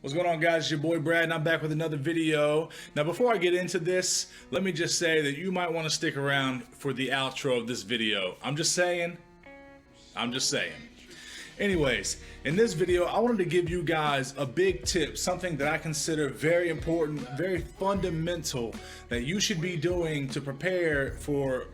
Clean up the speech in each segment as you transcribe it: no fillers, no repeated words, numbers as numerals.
What's going on, guys? It's your boy Brad and I'm back with another video. Now before I get into this, let me just say that you might want to stick around for the outro of this video. I'm just saying. Anyways, in this video I wanted to give you guys a big tip, something that I consider very important, very fundamental, that you should be doing to prepare for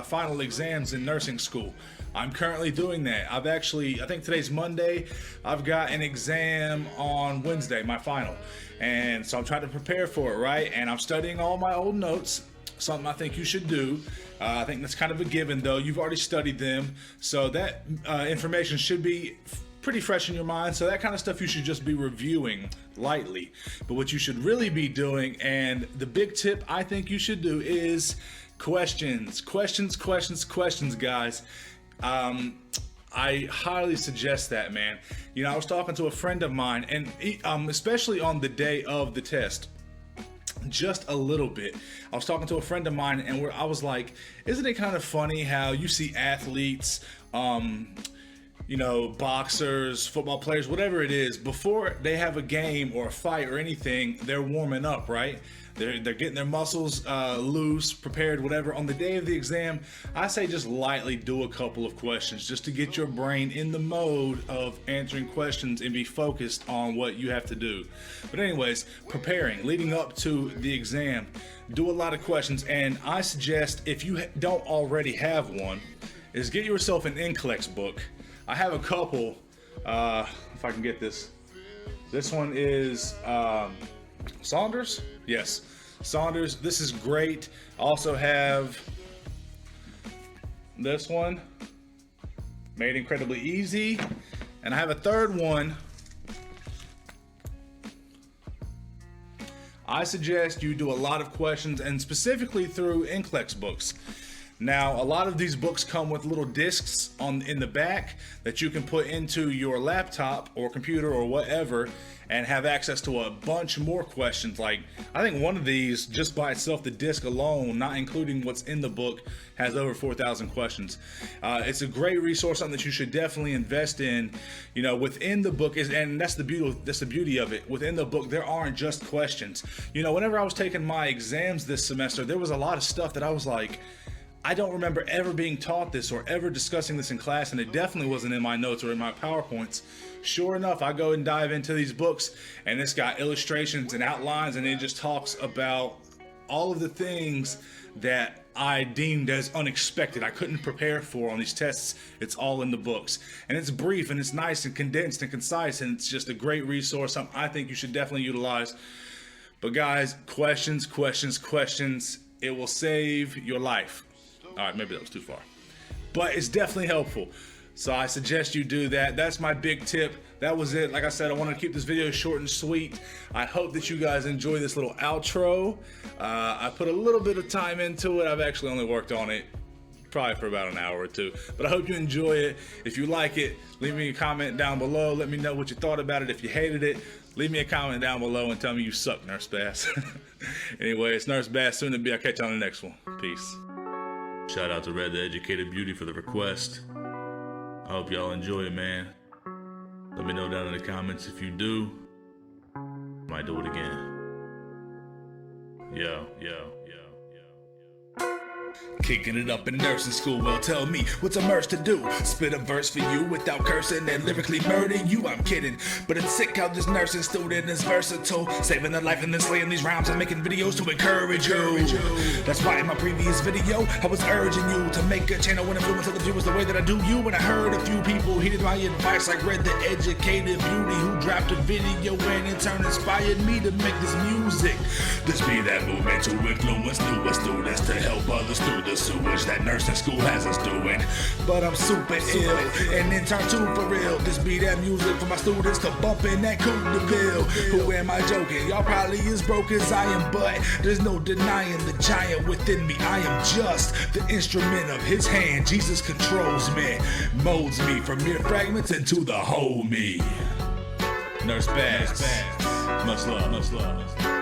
final exams in nursing school. I'm currently doing that. I think today's Monday. I've got an exam on Wednesday, my final. And so I'm trying to prepare for it, right? And I'm studying all my old notes, something I think you should do. I think that's kind of a given though. You've already studied them. So that information should be pretty fresh in your mind. So that kind of stuff you should just be reviewing lightly. But what you should really be doing, and the big tip I think you should do, is questions, guys. I highly suggest that, man. You know, I was talking to a friend of mine, and especially on the day of the test, just a little bit, I was talking to a friend of mine, and I was like, isn't it kind of funny how you see athletes, you know, boxers, football players, whatever it is, before they have a game or a fight or anything, they're warming up, right? They're getting their muscles loose, prepared, whatever. On the day of the exam, I say just lightly do a couple of questions just to get your brain in the mode of answering questions and be focused on what you have to do. But anyways, preparing, leading up to the exam, do a lot of questions. And I suggest, if you don't already have one, is get yourself an NCLEX book. I have a couple, if I can get this. This one is Saunders? Yes, Saunders. This is great. I also have this one, Made Incredibly Easy. And I have a third one. I suggest you do a lot of questions, and specifically through NCLEX books. Now, a lot of these books come with little discs in the back that you can put into your laptop or computer or whatever and have access to a bunch more questions. Like, I think one of these, just by itself, the disc alone, not including what's in the book, has over 4,000 questions. It's a great resource, something that you should definitely invest in. You know, within the book and that's the beauty of it. Within the book, there aren't just questions. You know, whenever I was taking my exams this semester, there was a lot of stuff that I was like, I don't remember ever being taught this or ever discussing this in class, and it definitely wasn't in my notes or in my PowerPoints. Sure enough, I go and dive into these books, and it's got illustrations and outlines, and it just talks about all of the things that I deemed as unexpected, I couldn't prepare for on these tests. It's all in the books, and it's brief, and it's nice and condensed and concise, and it's just a great resource, something I think you should definitely utilize. But guys, questions. It will save your life. All right, maybe that was too far, but it's definitely helpful. So I suggest you do that. That's my big tip. That was it. Like I said, I wanted to keep this video short and sweet. I hope that you guys enjoy this little outro. I put a little bit of time into it. I've actually only worked on it probably for about an hour or two, but I hope you enjoy it. If you like it, leave me a comment down below. Let me know what you thought about it. If you hated it, leave me a comment down below and tell me you suck, Nurse Bass. Anyway, it's Nurse Bass, soon to be. I'll catch you on the next one. Peace. Shout out to Red the Educated Beauty for the request. I hope y'all enjoy it, man. Let me know down in the comments if you do. Might do it again. Yo. Kicking it up in nursing school, well tell me, what's a nurse to do? Spit a verse for you without cursing and lyrically murdering you, I'm kidding. But it's sick how this nursing student is versatile, saving their life and then slaying these rhymes and making videos to encourage you. That's why in my previous video, I was urging you to make a channel and influence other viewers the way that I do you. And I heard a few people heeded my advice, like Red the Educated Beauty, who dropped a video and in turn inspired me to make this music. This be that movement to influence newer students, to help others through the sewage that nursing school has us doing. But I'm super ill, and in turn too for real. This be that music for my students to bump in that coupe de ville. Who am I joking? Y'all probably as broke as I am, but there's no denying the giant within me. I am just the instrument of his hand. Jesus controls me, molds me from mere fragments into the whole me. Nurse Bass, much love.